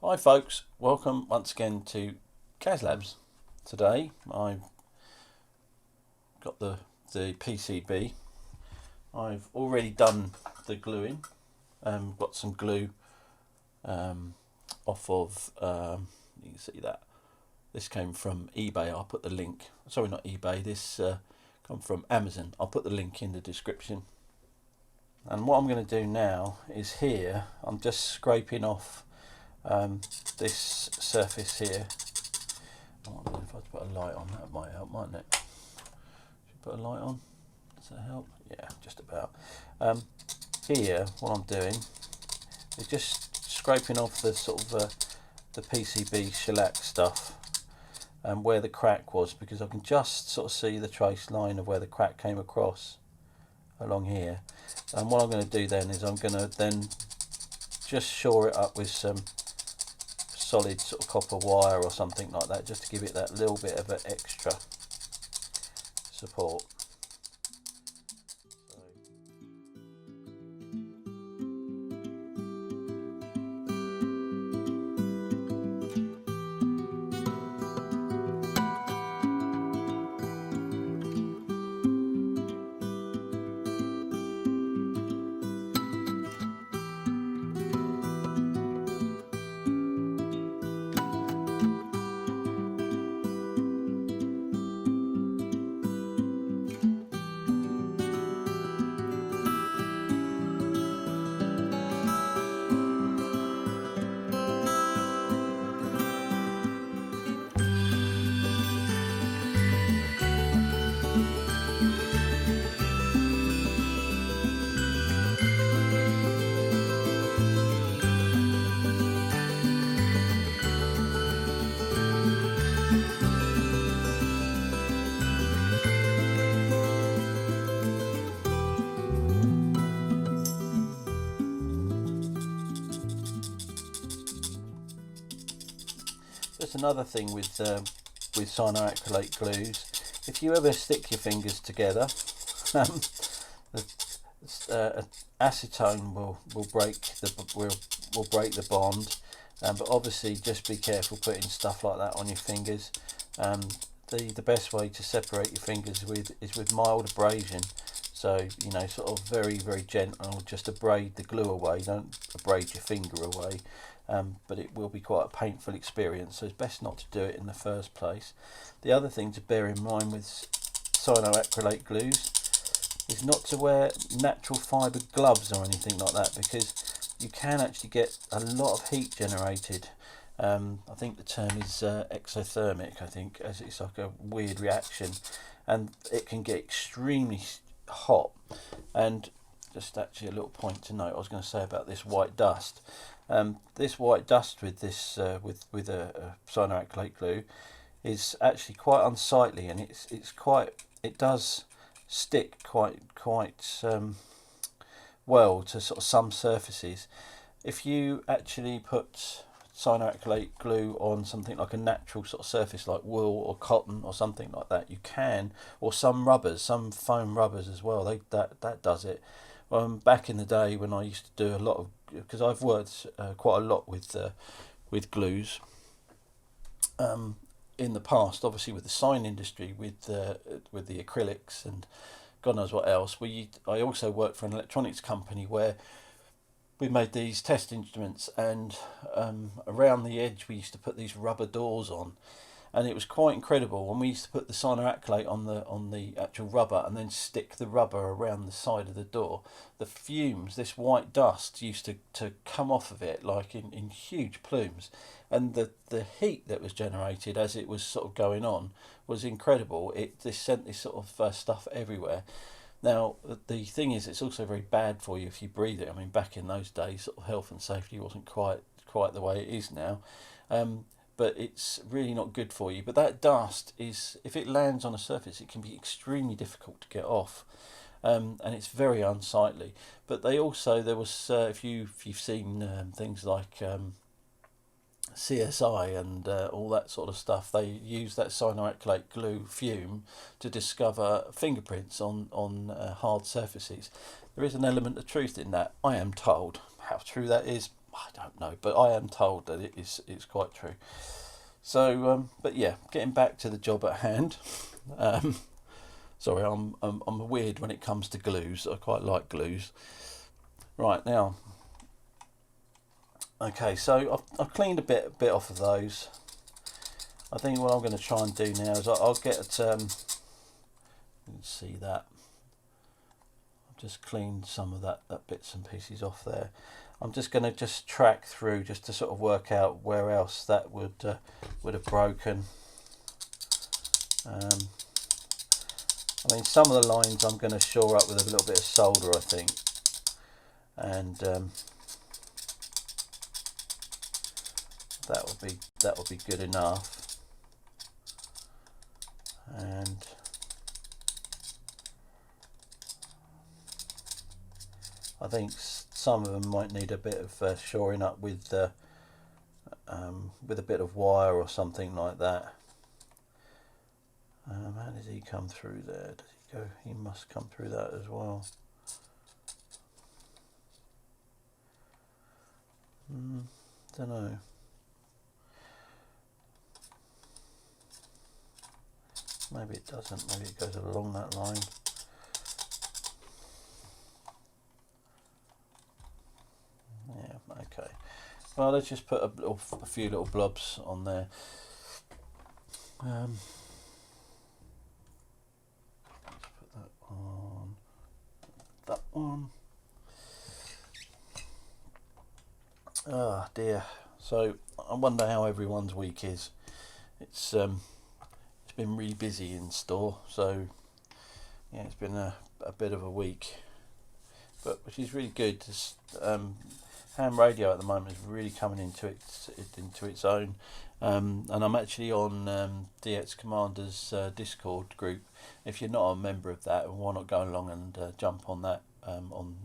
Hi folks, welcome once again to Kaz Labs. Today I've got the PCB. I've already done the gluing. Got some glue off of, you can see that. This came from eBay. I'll put the link, sorry not eBay, this come from Amazon. I'll put the link in the description. And what I'm going to do now is here, I'm just scraping off this surface here. If I put a light on, that might help, mightn't it? Should put a light on? Does that help? Yeah, just about. Here, what I'm doing is just scraping off the sort of the PCB shellac stuff and where the crack was, because I can just sort of see the trace line of where the crack came across along here. And what I'm going to do then is I'm going to then just shore it up with some solid sort of copper wire or something like that, just to give it that little bit of an extra support. Just another thing with cyanoacrylate glues, if you ever stick your fingers together, acetone will break the bond, but obviously just be careful putting stuff like that on your fingers. The best way to separate your fingers is with mild abrasion. So, you know, sort of very gentle, just abrade the glue away. Don't abrade your finger away, but it will be quite a painful experience, so it's best not to do it in the first place. The other thing to bear in mind with cyanoacrylate glues is not to wear natural fibre gloves or anything like that, because you can actually get a lot of heat generated. I think the term is exothermic, I think, as it's like a weird reaction, and it can get extremely hot. And just actually a little point to note, I was going to say about this white dust. This white dust with this with a cyanoacrylate glue is actually quite unsightly, and it does stick quite well to sort of some surfaces. If you actually put cyanoacrylate glue on something like a natural sort of surface like wool or cotton or something like that, you can, or some rubbers, some foam rubbers as well, that does it. Back in the day when I used to do a lot of, because I've worked quite a lot with glues in the past, obviously with the sign industry, with the acrylics and God knows what else. I also worked for an electronics company where we made these test instruments, and around the edge we used to put these rubber doors on, and it was quite incredible when we used to put the cyanoacrylate on the actual rubber and then stick the rubber around the side of the door. The fumes, this white dust, used to come off of it like in huge plumes, and the heat that was generated as it was sort of going on was incredible. This sent this sort of stuff everywhere. Now, the thing is, it's also very bad for you if you breathe it. I mean, back in those days, sort of health and safety wasn't quite the way it is now. But it's really not good for you. But that dust is, if it lands on a surface, it can be extremely difficult to get off, and it's very unsightly. But there was, if you've seen things like CSI and all that sort of stuff, they use that cyanoacrylate glue fume to discover fingerprints on hard surfaces. There is an element of truth in that, I am told. How true that is, I don't know, but I am told that it's quite true. So, but yeah, getting back to the job at hand. Sorry, I'm weird when it comes to glues. I quite like glues. Right now, okay, so I've cleaned a bit off of those. I think what I'm going to try and do now is I'll get you can see that I've just cleaned some of that bits and pieces off there. I'm just going to just track through just to sort of work out where else that would have broken. I mean, some of the lines I'm going to shore up with a little bit of solder, I think, and that would be good enough. And I think some of them might need a bit of shoring up with a bit of wire or something like that. How does he come through there? Does he go? He must come through that as well. Don't know. Maybe it doesn't. Maybe it goes along that line. Yeah. Okay. Well, let's just put a few little blobs on there. Let's put that on. That one. Oh dear. So I wonder how everyone's week is. It's been really busy in store, so yeah, it's been a bit of a week, but which is really good. This ham radio at the moment is really coming into its own, and I'm actually on DX Commander's Discord group. If you're not a member of that, why not go along and jump on that on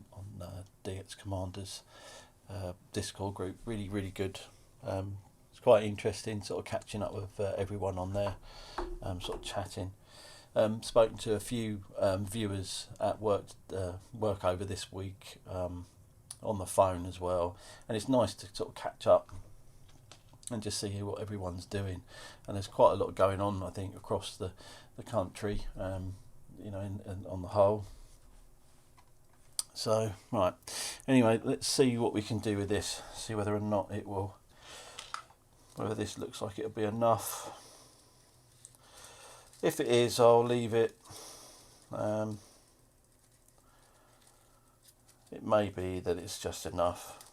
DX Commander's Discord group. Really good. It's quite interesting, sort of catching up with everyone on there, sort of chatting. Spoken to a few viewers at work over this week on the phone as well, and it's nice to sort of catch up and just see what everyone's doing. And there's quite a lot going on, I think, across the country, you know, on the whole. So, right, anyway, let's see what we can do with this, see whether or not it will, whether this looks like it'll be enough. If it is, I'll leave it. It may be that it's just enough.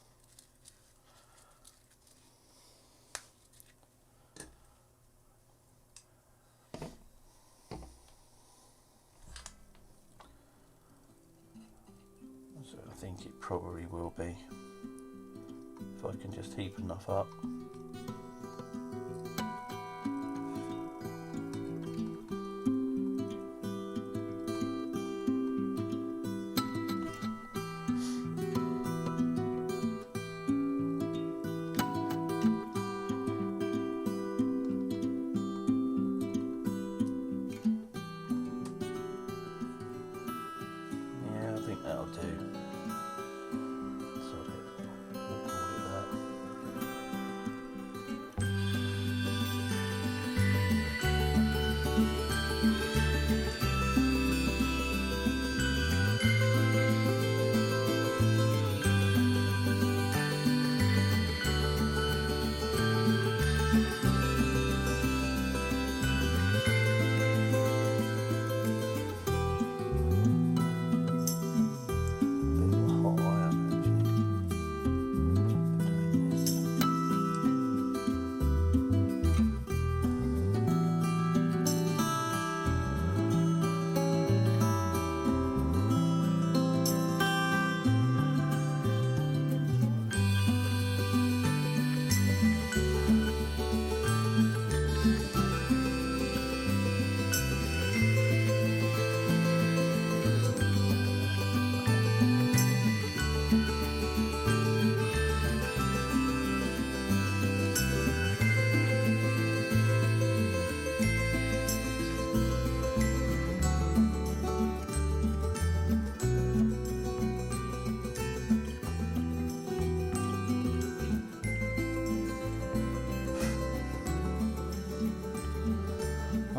So I think it probably will be, if I can just heap enough up. That'll do. So we'll call it that.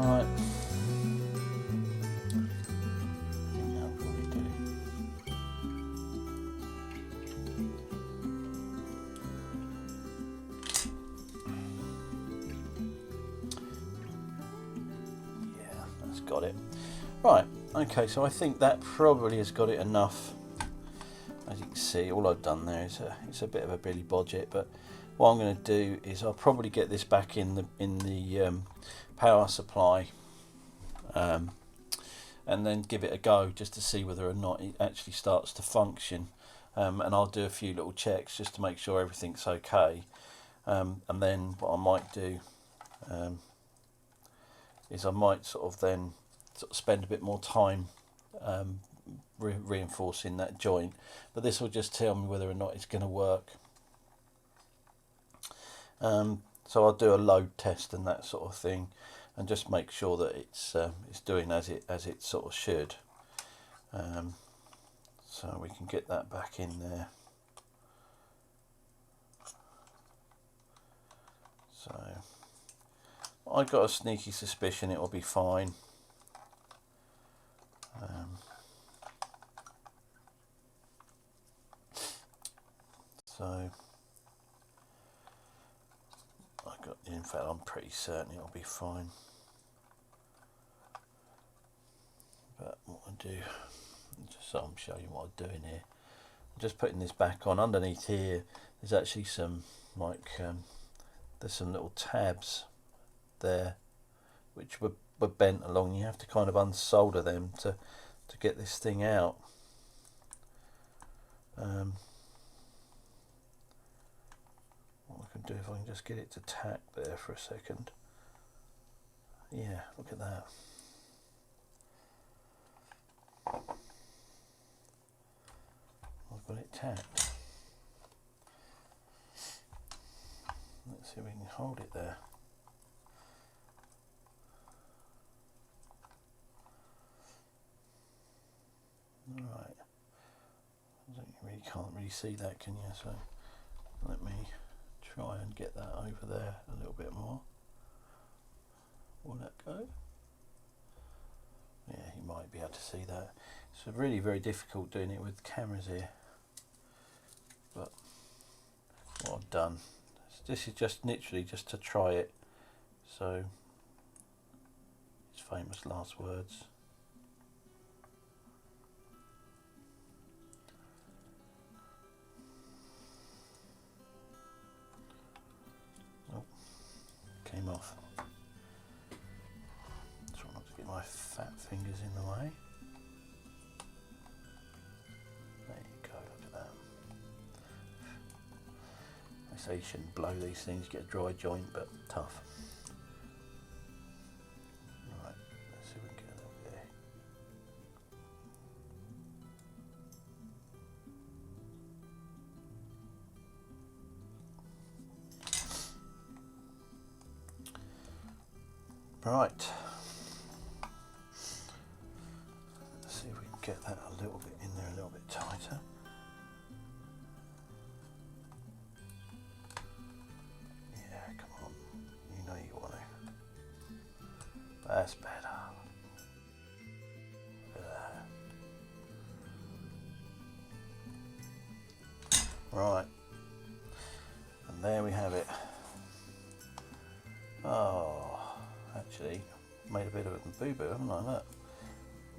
Right. I think that'll probably do. Yeah, that's got it. Right, okay, so I think that probably has got it enough. As you can see, all I've done there is it's a bit of a Billy Bodget, but what I'm going to do is I'll probably get this back in the power supply, and then give it a go just to see whether or not it actually starts to function, and I'll do a few little checks just to make sure everything's okay, and then what I might do is I might sort of spend a bit more time reinforcing that joint, but this will just tell me whether or not it's going to work. So I'll do a load test and that sort of thing, and just make sure that it's doing as it sort of should. So we can get that back in there. So I got a sneaky suspicion it will be fine. So in fact, I'm pretty certain it'll be fine. But what I do, just so I'm showing you what I'm doing here, I'm just putting this back on. Underneath here, there's actually some there's some little tabs there which were bent along. You have to kind of unsolder them to get this thing out. What I can do, if I can just get it to tack there for a second. Yeah, look at that. I've got it tacked. Let's see if we can hold it there. Right. You can't really see that, can you? So let me try and get that over there a little bit more. Will that go? Yeah, you might be able to see that. It's really very difficult doing it with cameras here. But what I've done, this is just literally just to try it. So it's famous last words. Came off. Try not to get my fat fingers in the way. There you go, look at that. They say you shouldn't blow these things, get a dry joint, but tough. Right, let's see if we can get a little bit here. Right, let's see if we can get that a little bit in there, a little bit tighter. Yeah, come on, you know you want to. That's better. Right, and there we have it. Oh. Actually, made a bit of a boo-boo, haven't I? Look,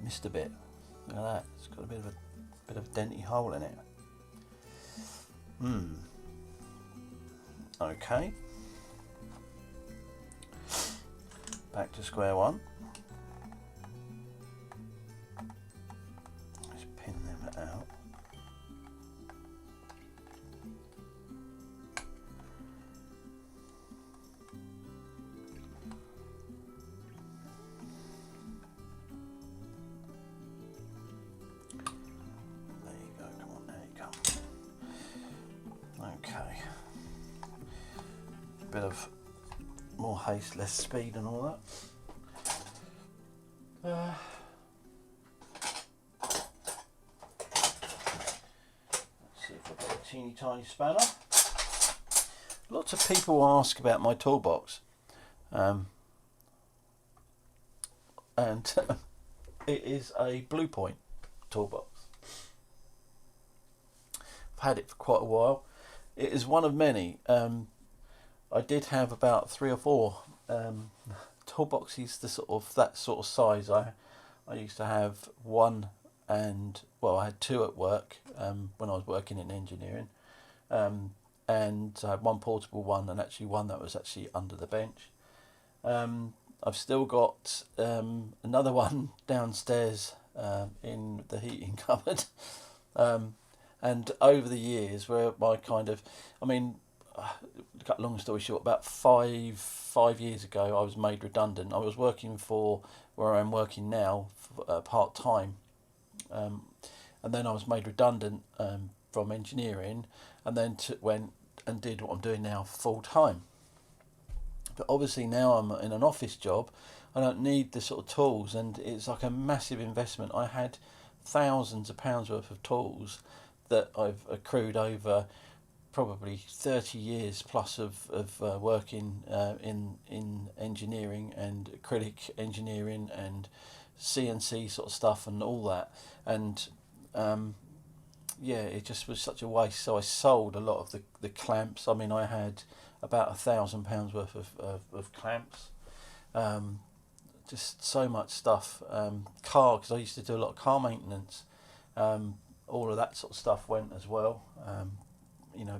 missed a bit. Look at that. It's got a bit of a denty hole in it. Okay. Back to square one. Let's pin them out. Bit of more haste, less speed and all that. Let's see if I've got a teeny tiny spanner. Lots of people ask about my toolbox. and it is a Blue Point toolbox. I've had it for quite a while. It is one of many. I did have about 3 or 4 toolboxes, that sort of size. I used to have one, and well, I had 2 at work when I was working in engineering, and I had one portable one, and actually one that was actually under the bench. I've still got another one downstairs in the heating cupboard. And over the years, where cut long story short, about five years ago, I was made redundant. I was working for where I'm working now part time, and then I was made redundant from engineering, and then went and did what I'm doing now full time. But obviously now I'm in an office job, I don't need the sort of tools, and it's like a massive investment. I had thousands of pounds worth of tools that I've accrued over probably 30 years plus of working in engineering and acrylic engineering and CNC sort of stuff and all that. And it just was such a waste. So I sold a lot of the clamps. I mean, I had about £1,000 worth of clamps. Just so much stuff. Because I used to do a lot of car maintenance. All of that sort of stuff went as well.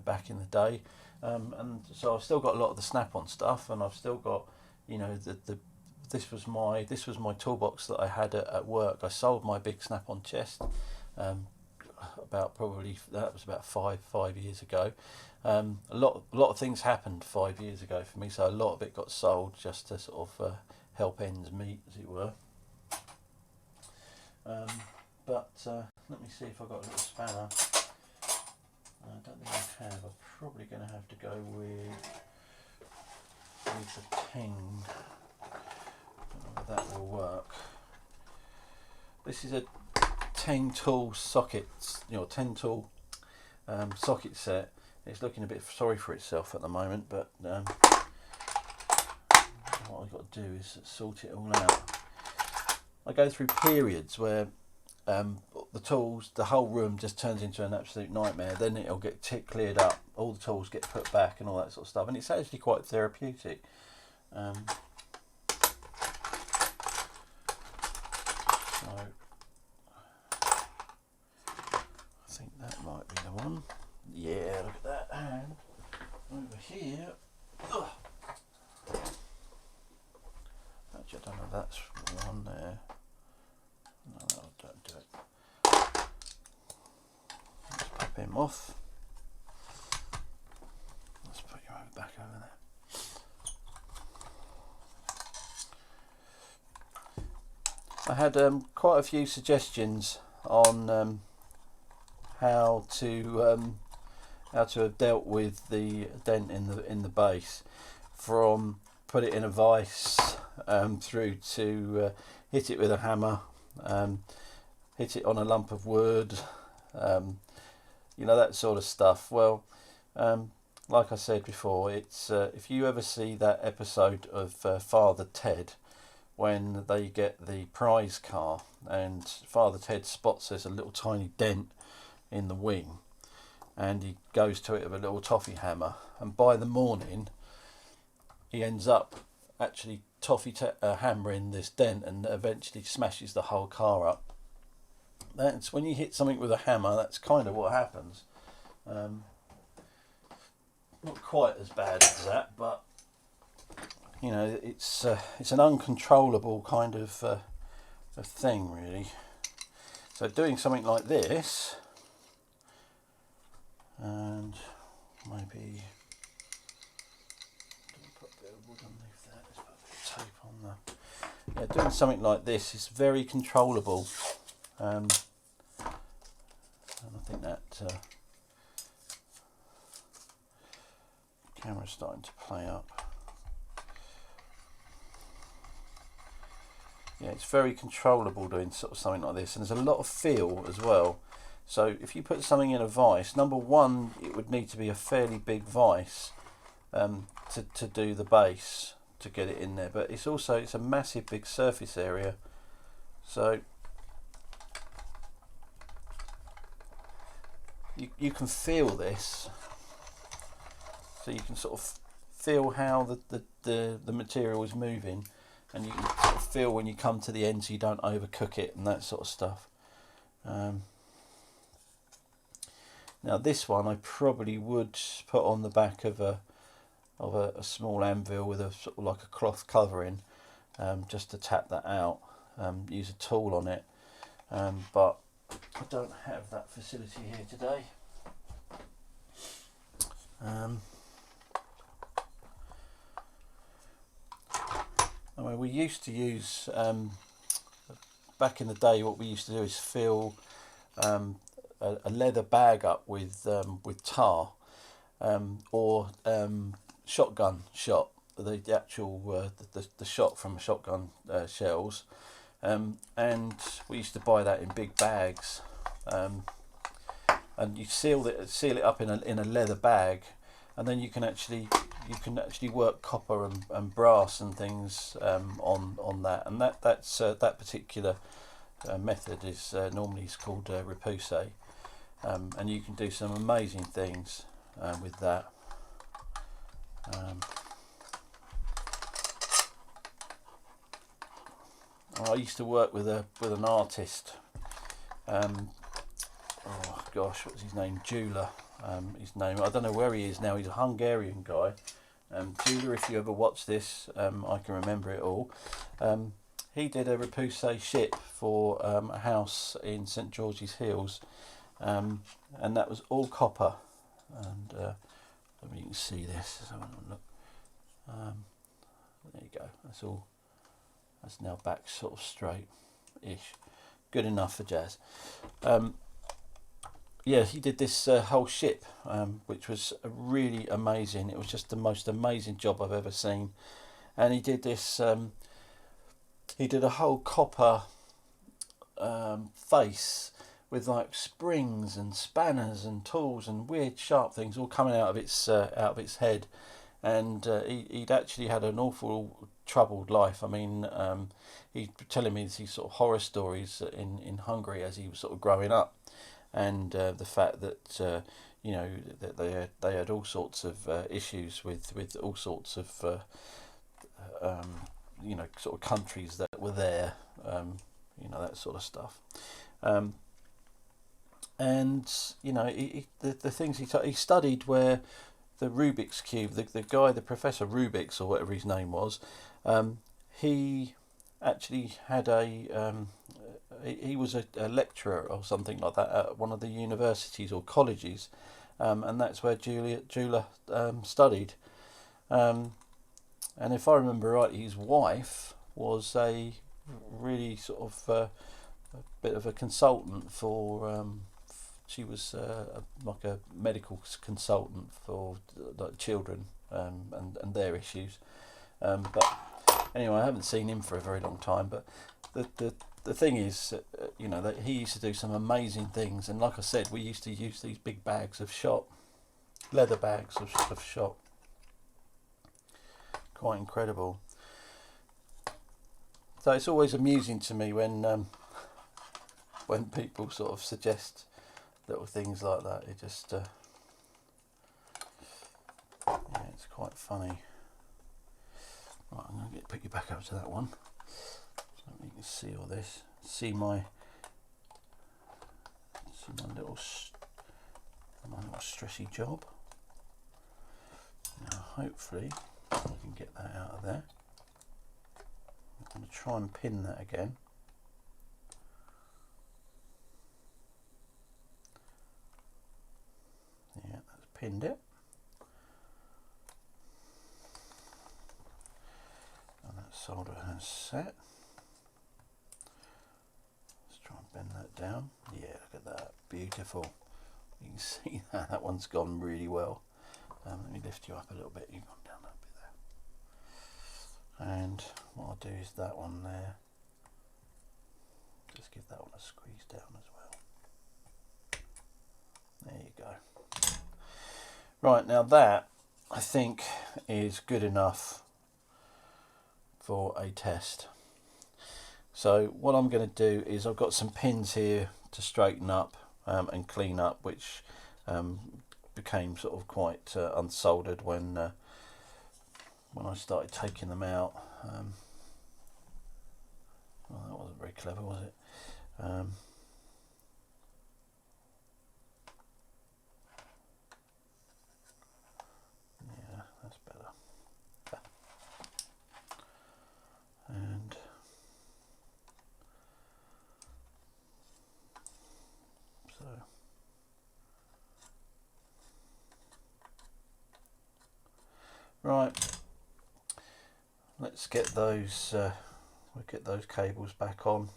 Back in the day, and so I've still got a lot of the snap-on stuff, and I've still got, this was my toolbox that I had at work. I sold my big snap-on chest, that was about five years ago. A lot of things happened 5 years ago for me, so a lot of it got sold just to sort of help ends meet, as it were. But let me see if I've got a little spanner. I don't think I have. I'm probably going to have to go with the 10. I don't know if that will work. This is a 10 tool sockets, 10 tool socket set. It's looking a bit sorry for itself at the moment, but what I've got to do is sort it all out. I go through periods where the tools, the whole room just turns into an absolute nightmare. Then it'll get cleared up, all the tools get put back and all that sort of stuff, and it's actually quite therapeutic. So I think that might be the one. Yeah, look at that. And over here, actually I don't know if that's one there. No, don't do it. Let's pop him off. Let's put you back over there. I had quite a few suggestions on how to have dealt with the dent in the base, from put it in a vise through to hit it with a hammer. Hit it on a lump of wood, that sort of stuff. Well, like I said before, it's if you ever see that episode of Father Ted, when they get the prize car and Father Ted spots there's a little tiny dent in the wing, and he goes to it with a little toffee hammer, and by the morning he ends up actually hammering this dent and eventually smashes the whole car up. That's when you hit something with a hammer, that's kind of what happens. Not quite as bad as that, but it's an uncontrollable kind of a thing, really. So doing something like this, and maybe put a bit of wood underneath that. Let's put a bit of tape on there. Yeah, doing something like this is very controllable, and I think that camera's starting to play up. Yeah, it's very controllable doing sort of something like this, and there's a lot of feel as well. So if you put something in a vise, number one, it would need to be a fairly big vise to do the base, to get it in there. But it's a massive big surface area So you can feel this, so you can sort of feel how the material is moving, and you can sort of feel when you come to the end so you don't overcook it and that sort of stuff. Now this one I probably would put on the back of a small anvil with a sort of like a cloth covering, just to tap that out, use a tool on it, but I don't have that facility here today. I mean, we used to use, back in the day, what we used to do is fill a leather bag up with tar, or shotgun shot, the actual the shot from shotgun shells, and we used to buy that in big bags, and you seal it up in a leather bag, and then you can actually work copper and brass and things on that, and that particular method is normally called repoussé, and you can do some amazing things with that. I used to work with an artist. Oh gosh, what's his name? Jeweler. His name, I don't know where he is now. He's a Hungarian guy. Jeweler, if you ever watch this, I can remember it all. He did a repoussé ship for a house in St George's Hills, and that was all copper. And I mean, you can see this. Let's have a look. There you go. That's all. That's now back sort of straight-ish. Good enough for jazz. Yeah, he did this whole ship, which was really amazing. It was just the most amazing job I've ever seen. And he did this. He did a whole copper face with like springs and spanners and tools and weird sharp things all coming out of its head. And he'd actually had an awful troubled life. I mean, he's telling me these sort of horror stories in Hungary as he was sort of growing up, and the fact that you know, that they had all sorts of issues with all sorts of you know, sort of countries that were there, you know, that sort of stuff. And you know, the things he studied where the Rubik's Cube, the guy, the Professor Rubik's or whatever his name was, he actually had he was a lecturer or something like that at one of the universities or colleges, and that's where Jeweler studied. And if I remember right, his wife was a really sort of a bit of a consultant for. She was like a medical consultant for like children and their issues. But anyway, I haven't seen him for a very long time. But the thing is, you know, that he used to do some amazing things. And like I said, we used to use these big bags of shot, leather bags of shot. Quite incredible. So it's always amusing to me when people sort of suggest little things like that. It just yeah, it's quite funny. Right, I'm going to put you back up to that one so you can see all this. See my little stressy job. Now hopefully I can get that out of there. I'm going to try and pin that again. Yeah, that's pinned it. And that solder has set. Let's try and bend that down. Yeah, look at that. Beautiful. You can see that one's gone really well. Let me lift you up a little bit. You've gone down a bit there. And what I'll do is that one there. Just give that one a squeeze down as well. There you go. Right, now that I think is good enough for a test. So what I'm going to do is I've got some pins here to straighten up and clean up, which became sort of quite unsoldered when I started taking them out. Well, that wasn't very clever, was it? Yeah, that's better. And so right, let's get those we'll get those cables back on.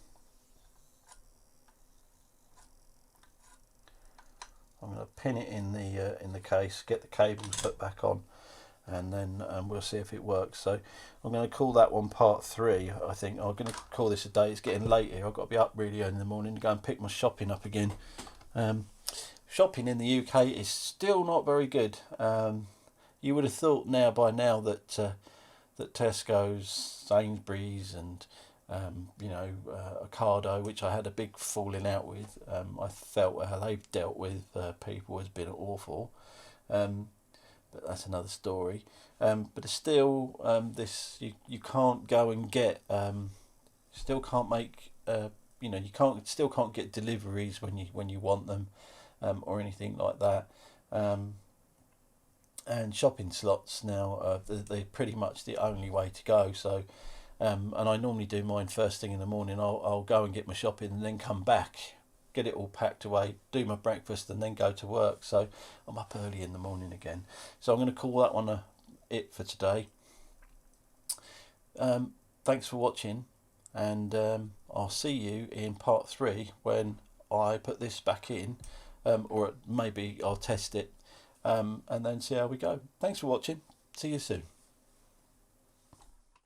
I'm going to pin it in the case, get the cables put back on, and then we'll see if it works. So I'm going to call that one part 3. I think I'm going to call this a day. It's getting late here. I've got to be up really early in the morning to go and pick my shopping up again. Shopping in the UK is still not very good. You would have thought by now that that Tesco's, Sainsbury's, and Ocado, which I had a big falling out with, I felt how they've dealt with people has been awful. But that's another story. But it's still you can't go and get still can't make still can't get deliveries when you want them, or anything like that. And shopping slots now they're pretty much the only way to go. So and I normally do mine first thing in the morning. I'll go and get my shopping and then come back, get it all packed away, do my breakfast, and then go to work. So I'm up early in the morning again. So I'm going to call that one it for today. Thanks for watching, and I'll see you in part 3 when I put this back in, or maybe I'll test it, and then see how we go. Thanks for watching. See you soon.